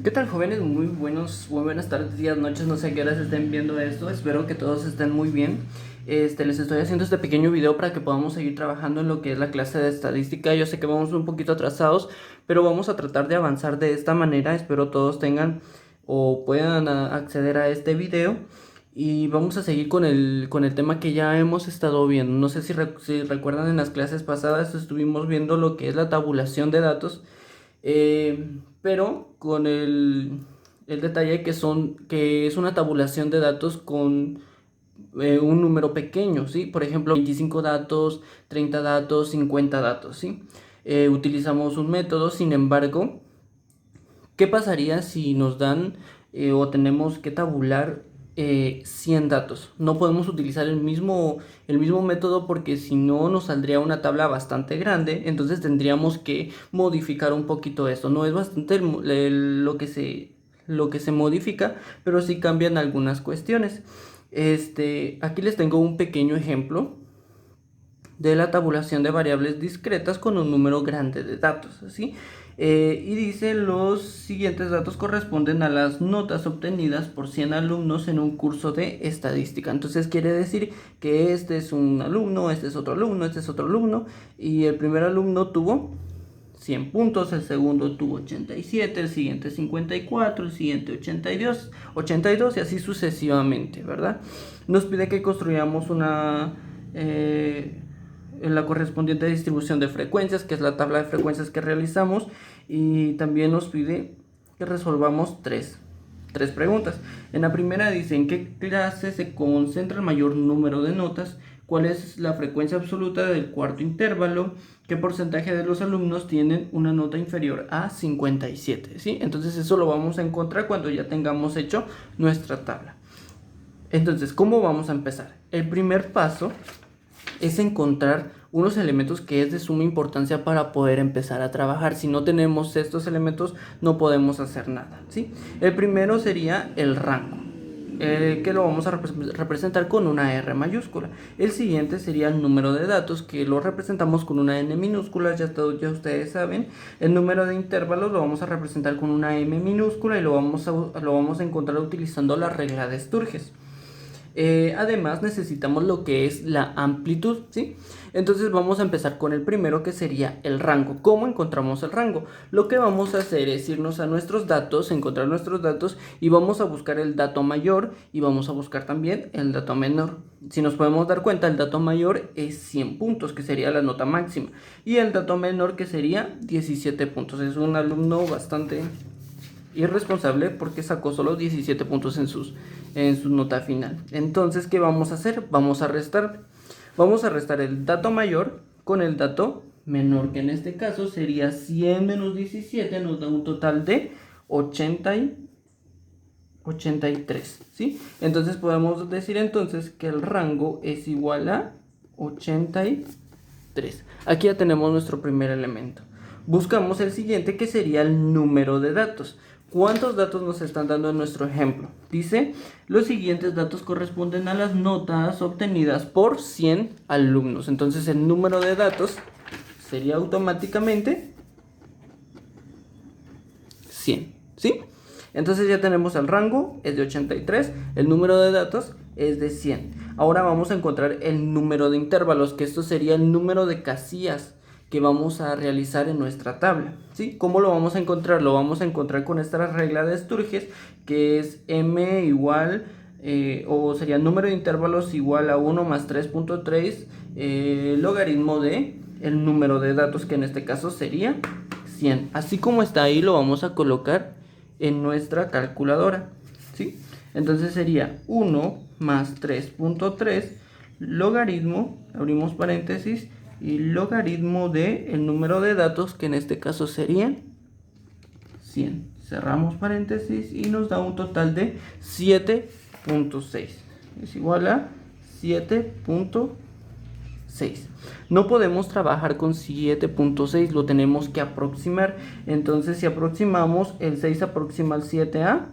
¿Qué tal, jóvenes? Muy buenas tardes, días, noches, no sé a qué horas estén viendo esto. Espero que todos estén muy bien. Les estoy haciendo este pequeño video para que podamos seguir trabajando en lo que es la clase de estadística. Yo sé que vamos un poquito atrasados, pero vamos a tratar de avanzar de esta manera. Espero todos tengan o puedan acceder a este video. Y vamos a seguir con el tema que ya hemos estado viendo. No sé si recuerdan, en las clases pasadas estuvimos viendo lo que es la tabulación de datos. Pero con el detalle que es una tabulación de datos con un número pequeño, ¿sí? Por ejemplo, 25 datos, 30 datos, 50 datos, ¿sí? Utilizamos un método. Sin embargo, ¿qué pasaría si nos dan o tenemos que tabular 100 datos? No podemos utilizar el mismo método, porque si no nos saldría una tabla bastante grande. Entonces tendríamos que modificar un poquito esto. No es bastante lo que se modifica, pero sí cambian algunas cuestiones. Aquí les tengo un pequeño ejemplo de la tabulación de variables discretas con un número grande de datos, ¿sí? Y dice: los siguientes datos corresponden a las notas obtenidas por 100 alumnos en un curso de estadística. Entonces quiere decir que este es un alumno, este es otro alumno, este es otro alumno, y el primer alumno tuvo 100 puntos, el segundo tuvo 87, el siguiente 54, el siguiente 82 y así sucesivamente, ¿verdad? Nos pide que construyamos la correspondiente distribución de frecuencias, que es la tabla de frecuencias que realizamos, y también nos pide que resolvamos tres preguntas. En la primera dice: ¿en qué clase se concentra el mayor número de notas? ¿Cuál es la frecuencia absoluta del cuarto intervalo? ¿Qué porcentaje de los alumnos tienen una nota inferior a 57? ¿Sí? Entonces eso lo vamos a encontrar cuando ya tengamos hecho nuestra tabla. Entonces, ¿cómo vamos a empezar? El primer paso es encontrar unos elementos que es de suma importancia para poder empezar a trabajar. Si no tenemos estos elementos, no podemos hacer nada, ¿sí? El primero sería el rango, que lo vamos a representar con una R mayúscula. El siguiente sería el número de datos, que lo representamos con una N minúscula, ya ustedes saben. El número de intervalos lo vamos a representar con una M minúscula, y lo vamos a encontrar utilizando la regla de Sturges. Además necesitamos lo que es la amplitud, ¿sí? Entonces vamos a empezar con el primero, que sería el rango. ¿Cómo encontramos el rango? Lo que vamos a hacer es irnos a nuestros datos, encontrar nuestros datos, y vamos a buscar el dato mayor, y vamos a buscar también el dato menor. Si nos podemos dar cuenta, el dato mayor es 100 puntos, que sería la nota máxima, y el dato menor, que sería 17 puntos. Es un alumno bastante irresponsable, porque sacó solo 17 puntos en su nota final. Entonces, ¿qué vamos a hacer? Vamos a restar el dato mayor con el dato menor, que en este caso sería 100 menos 17, nos da un total de 83, ¿sí? Entonces podemos decir entonces que el rango es igual a 83. Aquí ya tenemos nuestro primer elemento. Buscamos el siguiente, que sería el número de datos. ¿Cuántos datos nos están dando en nuestro ejemplo? Dice: los siguientes datos corresponden a las notas obtenidas por 100 alumnos. Entonces el número de datos sería automáticamente 100, ¿sí? Entonces ya tenemos el rango, es de 83, el número de datos es de 100. Ahora vamos a encontrar el número de intervalos, que esto sería el número de casillas que vamos a realizar en nuestra tabla, ¿sí? ¿Cómo lo vamos a encontrar? Lo vamos a encontrar con esta regla de Sturges, que es m igual, o sería número de intervalos igual a 1 más 3.3 logaritmo de el número de datos, que en este caso sería 100. Así como está ahí, lo vamos a colocar en nuestra calculadora, ¿sí? Entonces sería 1 más 3.3 logaritmo, abrimos paréntesis, y logaritmo de el número de datos, que en este caso sería 100. Cerramos paréntesis y nos da un total de 7.6. Es igual a 7.6. No podemos trabajar con 7.6, lo tenemos que aproximar. Entonces, si aproximamos, el 6 aproxima al 7 a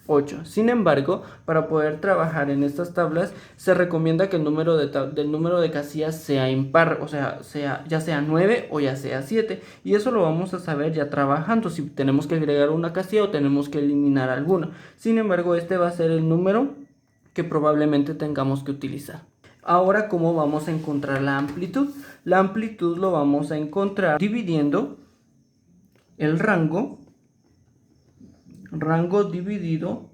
8. Sin embargo, para poder trabajar en estas tablas, se recomienda que el número del número de casillas sea impar, o sea, ya sea 9 o ya sea 7. Y eso lo vamos a saber ya trabajando, si tenemos que agregar una casilla o tenemos que eliminar alguna. Sin embargo, este va a ser el número que probablemente tengamos que utilizar. Ahora, ¿cómo vamos a encontrar la amplitud? La amplitud lo vamos a encontrar dividiendo el rango dividido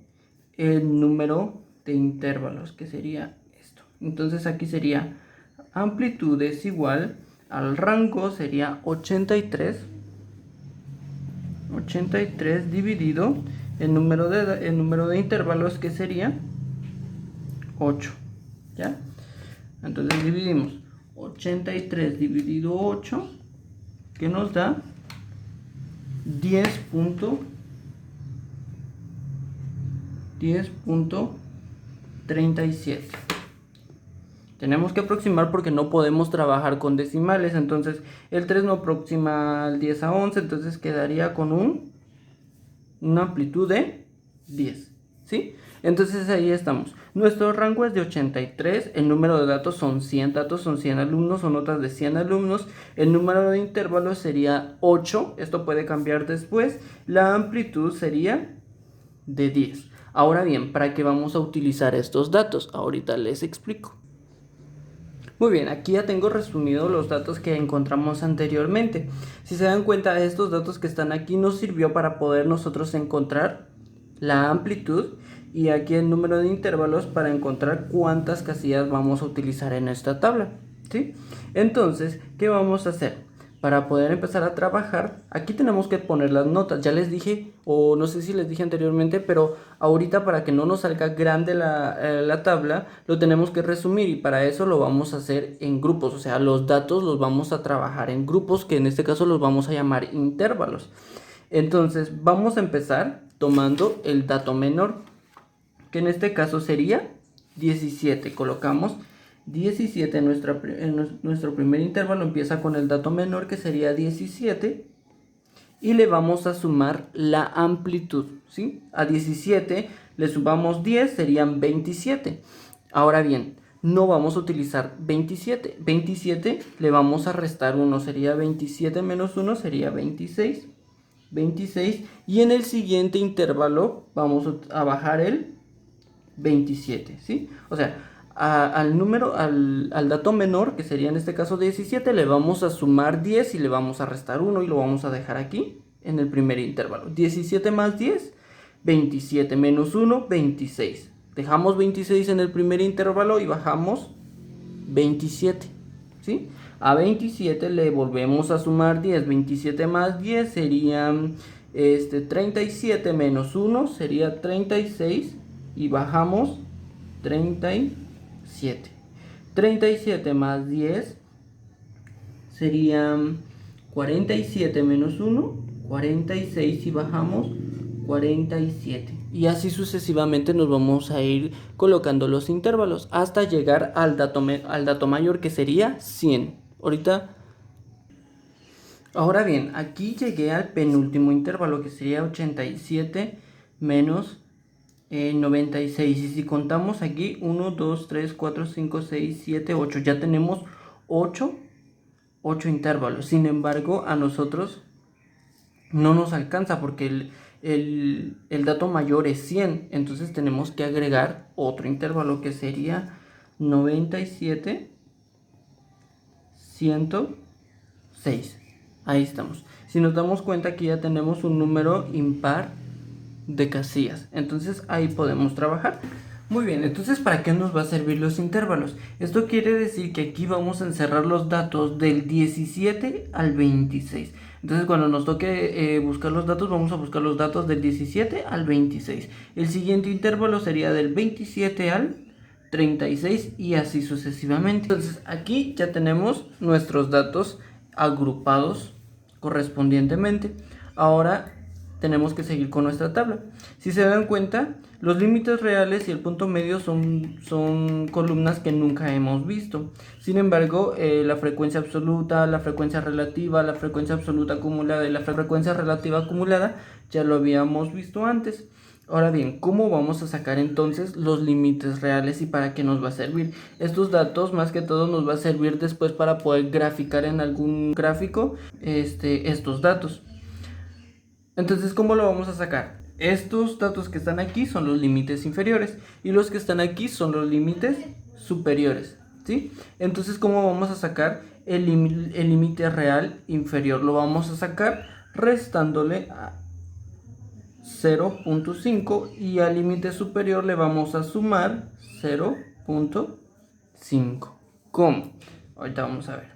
el número de intervalos, que sería esto. Entonces aquí sería amplitud es igual al rango, sería 83 dividido el número de intervalos, que sería 8, ¿ya? Entonces dividimos 83 dividido 8, que nos da 10.37. Tenemos que aproximar porque no podemos trabajar con decimales, entonces el 3 no aproxima al 10 a 11, entonces quedaría con una amplitud de 10, ¿sí? Entonces ahí estamos. Nuestro rango es de 83, el número de datos son 100 datos, son 100 alumnos, son notas de 100 alumnos, el número de intervalos sería 8, esto puede cambiar después, la amplitud sería de 10. Ahora bien, ¿para qué vamos a utilizar estos datos? Ahorita les explico. Muy bien, aquí ya tengo resumido los datos que encontramos anteriormente. Si se dan cuenta, estos datos que están aquí nos sirvió para poder nosotros encontrar la amplitud y aquí el número de intervalos para encontrar cuántas casillas vamos a utilizar en esta tabla, ¿sí? Entonces, ¿qué vamos a hacer? Para poder empezar a trabajar, aquí tenemos que poner las notas. Ya les dije, o no sé si les dije anteriormente, pero ahorita para que no nos salga grande la tabla, lo tenemos que resumir y para eso lo vamos a hacer en grupos. O sea, los datos los vamos a trabajar en grupos, que en este caso los vamos a llamar intervalos. Entonces, vamos a empezar tomando el dato menor, que en este caso sería 17. Colocamos 17 en nuestro primer intervalo, empieza con el dato menor, que sería 17, y le vamos a sumar la amplitud, ¿sí? A 17 le sumamos 10, serían 27. Ahora bien, no vamos a utilizar 27. 27 le vamos a restar 1, sería 27 menos 1, sería 26. 26, y en el siguiente intervalo vamos a bajar el 27, ¿sí? O sea, al dato menor, que sería en este caso 17, le vamos a sumar 10 y le vamos a restar 1 y lo vamos a dejar aquí en el primer intervalo. 17 más 10, 27 menos 1, 26. Dejamos 26 en el primer intervalo y bajamos 27, ¿sí? A 27 le volvemos a sumar 10. 27 más 10 serían 37 menos 1 sería 36 y bajamos 37. 37 más 10 serían 47 menos 1, 46 y bajamos 47. Y así sucesivamente nos vamos a ir colocando los intervalos hasta llegar al dato mayor, que sería 100. Ahora bien, aquí llegué al penúltimo intervalo, que sería 87 menos 96. Y si contamos aquí 1, 2, 3, 4, 5, 6, 7, 8, ya tenemos 8 intervalos. Sin embargo, a nosotros no nos alcanza porque el dato mayor es 100. Entonces tenemos que agregar otro intervalo, que sería 97, 106. Ahí estamos. Si nos damos cuenta, aquí ya tenemos un número impar de casillas. Entonces ahí podemos trabajar. Muy bien, entonces ¿para qué nos va a servir los intervalos? Esto quiere decir que aquí vamos a encerrar los datos del 17 al 26. Entonces cuando nos toque buscar los datos, vamos a buscar los datos del 17 al 26. El siguiente intervalo sería del 27 al 36 y así sucesivamente. Entonces aquí ya tenemos nuestros datos agrupados correspondientemente. Ahora tenemos que seguir con nuestra tabla. Si se dan cuenta, los límites reales y el punto medio son columnas que nunca hemos visto. Sin embargo, la frecuencia absoluta, la frecuencia relativa, la frecuencia absoluta acumulada y la frecuencia relativa acumulada ya lo habíamos visto antes. Ahora bien, ¿cómo vamos a sacar entonces los límites reales y para qué nos va a servir? Estos datos más que todo nos va a servir después para poder graficar en algún gráfico estos datos. Entonces, ¿cómo lo vamos a sacar? Estos datos que están aquí son los límites inferiores y los que están aquí son los límites superiores, ¿sí? Entonces, ¿cómo vamos a sacar el límite real inferior? Lo vamos a sacar restándole a 0.5 y al límite superior le vamos a sumar 0.5. ¿Cómo? Ahorita vamos a ver.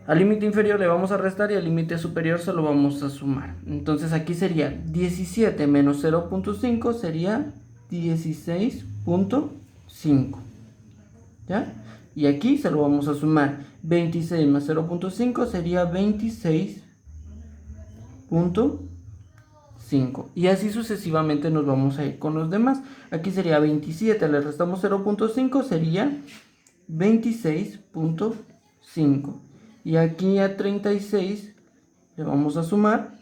Al límite inferior le vamos a restar y al límite superior se lo vamos a sumar. Entonces aquí sería 17 menos 0.5 sería 16.5. ¿Ya? Y aquí se lo vamos a sumar. 26 más 0.5 sería 26.5. Y así sucesivamente nos vamos a ir con los demás. Aquí sería 27, le restamos 0.5 sería 26.5. Y aquí a 36 le vamos a sumar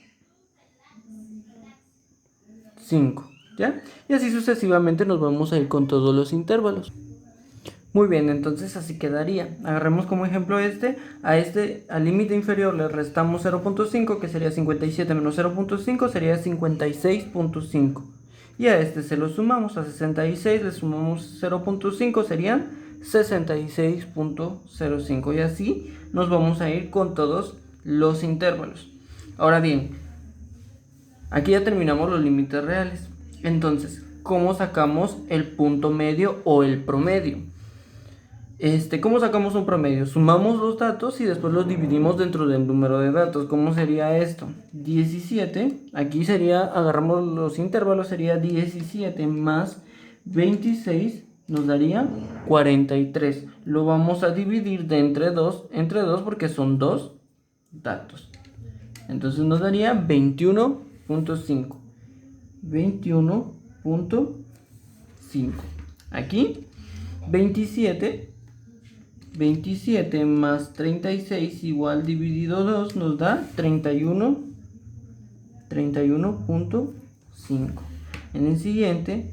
5, ¿ya? Y así sucesivamente nos vamos a ir con todos los intervalos. Muy bien, entonces así quedaría. Agarremos como ejemplo al límite inferior le restamos 0.5, que sería 57 menos 0.5 sería 56.5. Y a este se lo sumamos, a 66 le sumamos 0.5, serían 66.05. Y así nos vamos a ir con todos los intervalos. Ahora bien, aquí ya terminamos los límites reales. Entonces, ¿cómo sacamos el punto medio o el promedio? ¿Cómo sacamos un promedio? Sumamos los datos y después los dividimos dentro del número de datos. ¿Cómo sería esto? 17, aquí sería, agarramos los intervalos, sería 17 más 26 nos daría 43. Lo vamos a dividir de entre 2 porque son dos datos. Entonces nos daría 21.5. 21.5. Aquí 27 más 36 igual dividido 2 nos da 31.5. En el siguiente,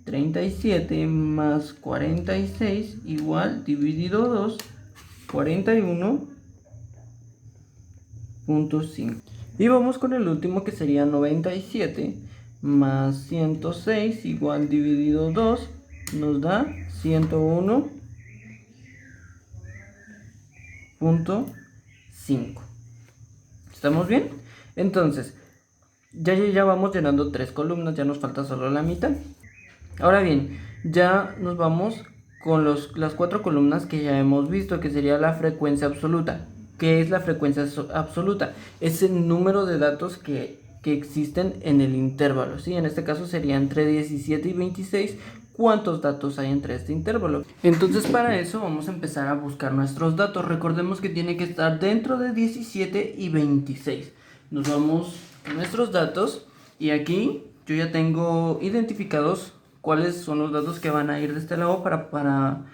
37 más 46 igual dividido 2, 41.5. Y vamos con el último, que sería 97 más 106 igual dividido 2 nos da 101.5. ¿Estamos bien? Entonces, ya vamos llenando 3 columnas, ya nos falta solo la mitad. Ahora bien, ya nos vamos con las 4 columnas que ya hemos visto, que sería la frecuencia absoluta. ¿Qué es la frecuencia absoluta? Es el número de datos que existen en el intervalo, ¿sí? En este caso sería entre 17 y 26. ¿Cuántos datos hay entre este intervalo? Entonces, para eso vamos a empezar a buscar nuestros datos. Recordemos que tiene que estar dentro de 17 y 26. Nos vamos a nuestros datos y aquí yo ya tengo identificados cuáles son los datos que van a ir de este lado para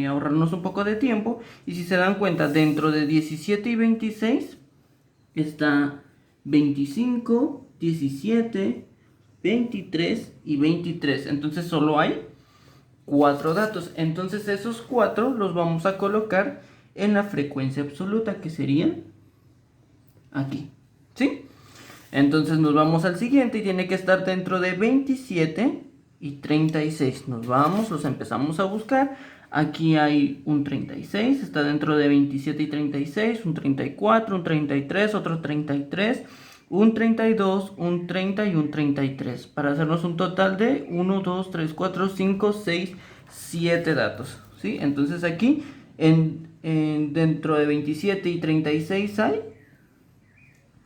ahorrarnos un poco de tiempo. Y si se dan cuenta, dentro de 17 y 26 está 25, 17, 23 y 23. Entonces solo hay 4 datos. Entonces esos 4 los vamos a colocar en la frecuencia absoluta, que sería aquí, ¿sí? Entonces nos vamos al siguiente y tiene que estar dentro de 27 y 36. Nos vamos, los empezamos a buscar. Aquí hay un 36, está dentro de 27 y 36, un 34, un 33, otro 33, un 32, un 30 y un 33, para hacernos un total de 1, 2, 3, 4, 5, 6, 7 datos, ¿sí? Entonces aquí dentro de 27 y 36 hay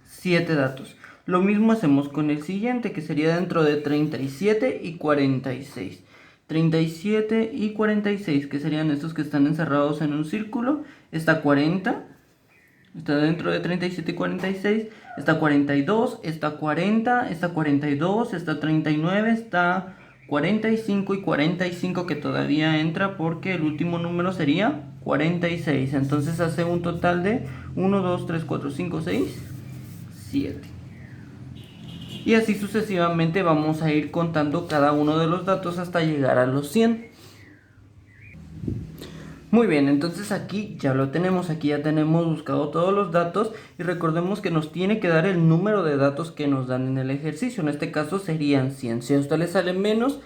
7 datos. Lo mismo hacemos con el siguiente, que sería dentro de 37 y 46. 37 y 46, que serían estos que están encerrados en un círculo. Está 40, está dentro de 37 y 46. Está 42, está 40, está 42, está 39, está 45 y 45, que todavía entra porque el último número sería 46. Entonces hace un total de 1, 2, 3, 4, 5, 6, 7. Y así sucesivamente vamos a ir contando cada uno de los datos hasta llegar a los 100. Muy bien, entonces aquí ya lo tenemos, aquí ya tenemos buscado todos los datos y recordemos que nos tiene que dar el número de datos que nos dan en el ejercicio. En este caso serían 100. Si a usted le sale menos,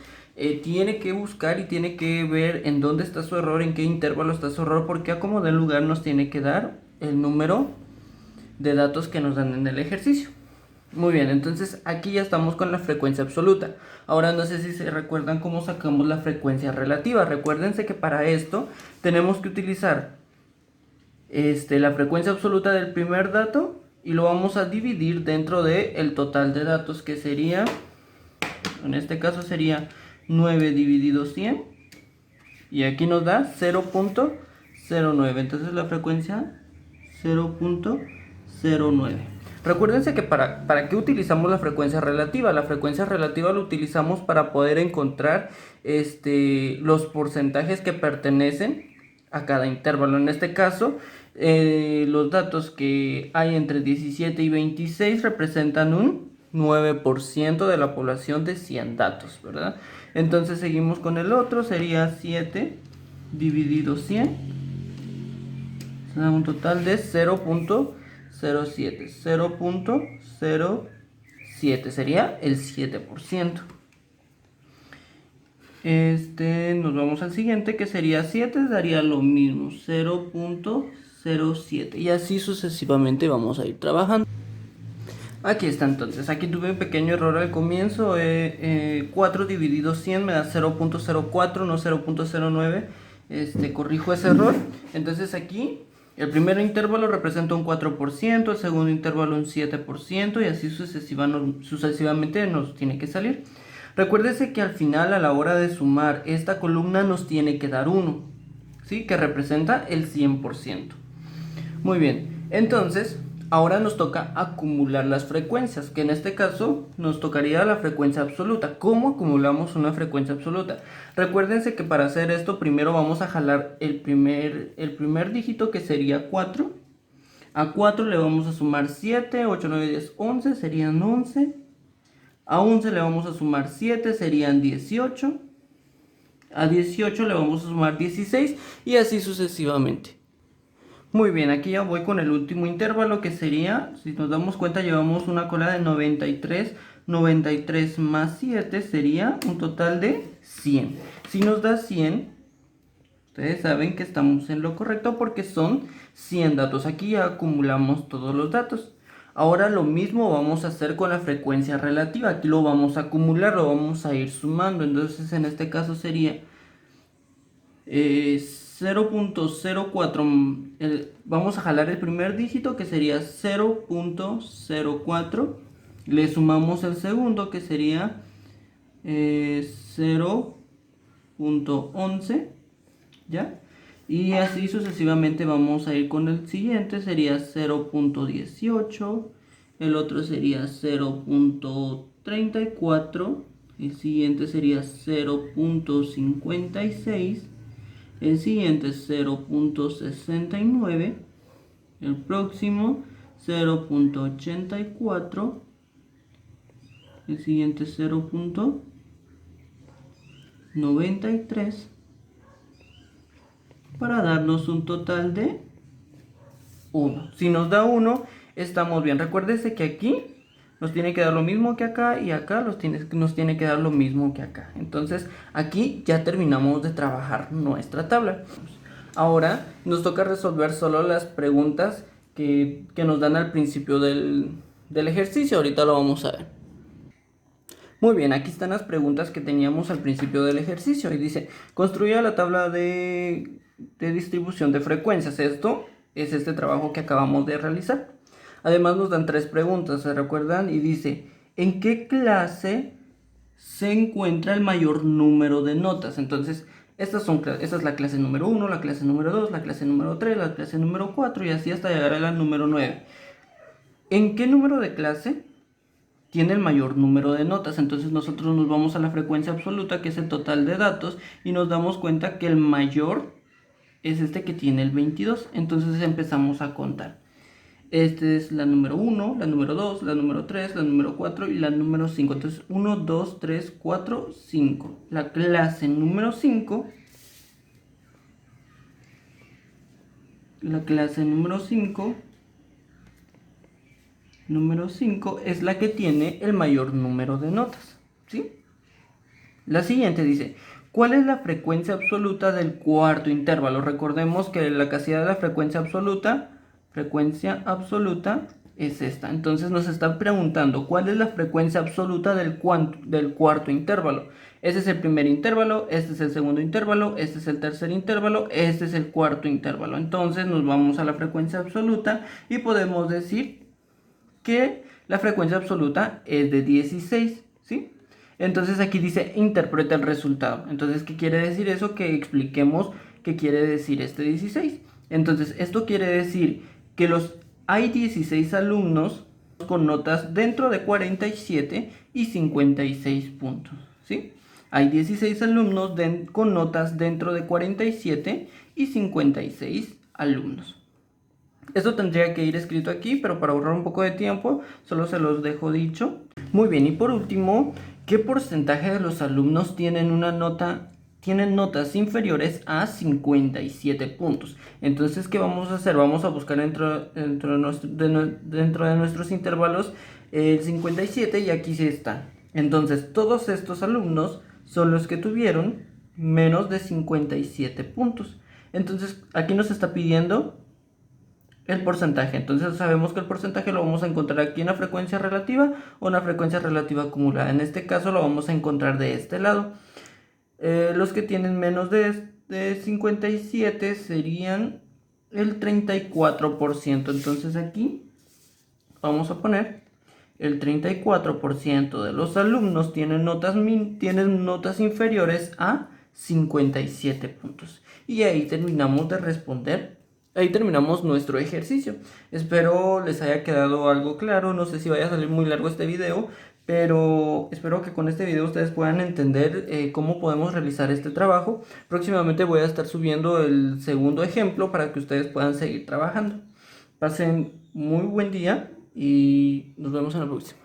tiene que buscar y tiene que ver en dónde está su error, en qué intervalo está su error, porque a como de lugar nos tiene que dar el número de datos que nos dan en el ejercicio. Muy bien, entonces aquí ya estamos con la frecuencia absoluta. Ahora no sé si se recuerdan cómo sacamos la frecuencia relativa. Recuérdense que para esto tenemos que utilizar la frecuencia absoluta del primer dato y lo vamos a dividir dentro del total de datos, que sería, en este caso sería 9 dividido 100 y aquí nos da 0.09. Entonces la frecuencia 0.09. Recuérdense que para qué utilizamos la frecuencia relativa. La frecuencia relativa la utilizamos para poder encontrar los porcentajes que pertenecen a cada intervalo. En este caso, los datos que hay entre 17 y 26 representan un 9% de la población de 100 datos, ¿verdad? Entonces seguimos con el otro, sería 7 dividido 100. Se da un total de 0.07. 0.07 sería el 7%. Nos vamos al siguiente, que sería 7, daría lo mismo, 0.07. Y así sucesivamente vamos a ir trabajando. Aquí está entonces, aquí tuve un pequeño error al comienzo, 4 dividido 100 me da 0.04, no 0.09, corrijo ese error. Entonces aquí el primer intervalo representa un 4%, el segundo intervalo un 7% y así sucesivamente nos tiene que salir. Recuérdese que al final, a la hora de sumar, esta columna nos tiene que dar 1, ¿sí? Que representa el 100%. Muy bien, entonces ahora nos toca acumular las frecuencias, que en este caso nos tocaría la frecuencia absoluta. ¿Cómo acumulamos una frecuencia absoluta? Recuérdense que para hacer esto primero vamos a jalar el primer dígito, que sería 4. A 4 le vamos a sumar 7, 8, 9, 10, 11, serían 11. A 11 le vamos a sumar 7, serían 18. A 18 le vamos a sumar 16 y así sucesivamente. Muy bien, aquí ya voy con el último intervalo, que sería, si nos damos cuenta, llevamos una cola de 93. 93 más 7 sería un total de 100. Si nos da 100, ustedes saben que estamos en lo correcto porque son 100 datos. Aquí ya acumulamos todos los datos. Ahora lo mismo vamos a hacer con la frecuencia relativa. Aquí lo vamos a acumular, lo vamos a ir sumando. Entonces en este caso sería 0.04, vamos a jalar el primer dígito, que sería 0.04, le sumamos el segundo, que sería 0.11, ¿ya? Y así sucesivamente vamos a ir con el siguiente, sería 0.18, el otro sería 0.34, el siguiente sería 0.56, el siguiente es 0.69, el próximo 0.84, el siguiente es 0.93, para darnos un total de 1. Si nos da 1, estamos bien. Recuérdese que aquí nos tiene que dar lo mismo que acá y acá nos tiene que dar lo mismo que acá. Entonces aquí ya terminamos de trabajar nuestra tabla. Ahora nos toca resolver solo las preguntas que nos dan al principio del ejercicio. Ahorita lo vamos a ver. Muy bien, aquí están las preguntas que teníamos al principio del ejercicio. Y dice, construya la tabla de distribución de frecuencias. Esto es este trabajo que acabamos de realizar. Además nos dan 3 preguntas, ¿se recuerdan? Y dice, ¿en qué clase se encuentra el mayor número de notas? Entonces, esta es la clase número 1, la clase número 2, la clase número 3, la clase número 4 y así hasta llegar a la número 9. ¿En qué número de clase tiene el mayor número de notas? Entonces nosotros nos vamos a la frecuencia absoluta, que es el total de datos, y nos damos cuenta que el mayor es este que tiene el 22. Entonces empezamos a contar. Esta es la número 1, la número 2, la número 3, la número 4 y la número 5. Entonces 1, 2, 3, 4, 5. La clase número 5. La clase número 5. Número 5 es la que tiene el mayor número de notas. ¿Sí? La siguiente dice, ¿cuál es la frecuencia absoluta del cuarto intervalo? Recordemos que la casilla de la frecuencia absoluta es esta. Entonces nos está preguntando, ¿cuál es la frecuencia absoluta del cuarto intervalo? Este es el primer intervalo, este es el segundo intervalo, este es el tercer intervalo, este es el cuarto intervalo. Entonces nos vamos a la frecuencia absoluta y podemos decir que la frecuencia absoluta es de 16, ¿sí? Entonces aquí dice interpreta el resultado. Entonces, ¿qué quiere decir eso? Que expliquemos qué quiere decir este 16. Entonces, esto quiere decir que hay 16 alumnos con notas dentro de 47 y 56 puntos, ¿sí? Hay 16 alumnos con notas dentro de 47 y 56 alumnos. Esto tendría que ir escrito aquí, pero para ahorrar un poco de tiempo, solo se los dejo dicho. Muy bien, y por último, ¿qué porcentaje de los alumnos tienen notas inferiores a 57 puntos? Entonces, ¿qué vamos a hacer? Vamos a buscar dentro de nuestros intervalos el 57 y aquí sí está. Entonces, todos estos alumnos son los que tuvieron menos de 57 puntos. Entonces, aquí nos está pidiendo el porcentaje. Entonces sabemos que el porcentaje lo vamos a encontrar aquí en la frecuencia relativa o en la frecuencia relativa acumulada. En este caso lo vamos a encontrar de este lado. Los que tienen menos de 57 serían el 34%. Entonces aquí vamos a poner el 34% de los alumnos tienen notas inferiores a 57 puntos. Y ahí terminamos de responder. Ahí terminamos nuestro ejercicio. Espero les haya quedado algo claro. No sé si vaya a salir muy largo este video, pero espero que con este video ustedes puedan entender cómo podemos realizar este trabajo. Próximamente voy a estar subiendo el segundo ejemplo para que ustedes puedan seguir trabajando. Pasen muy buen día y nos vemos en la próxima.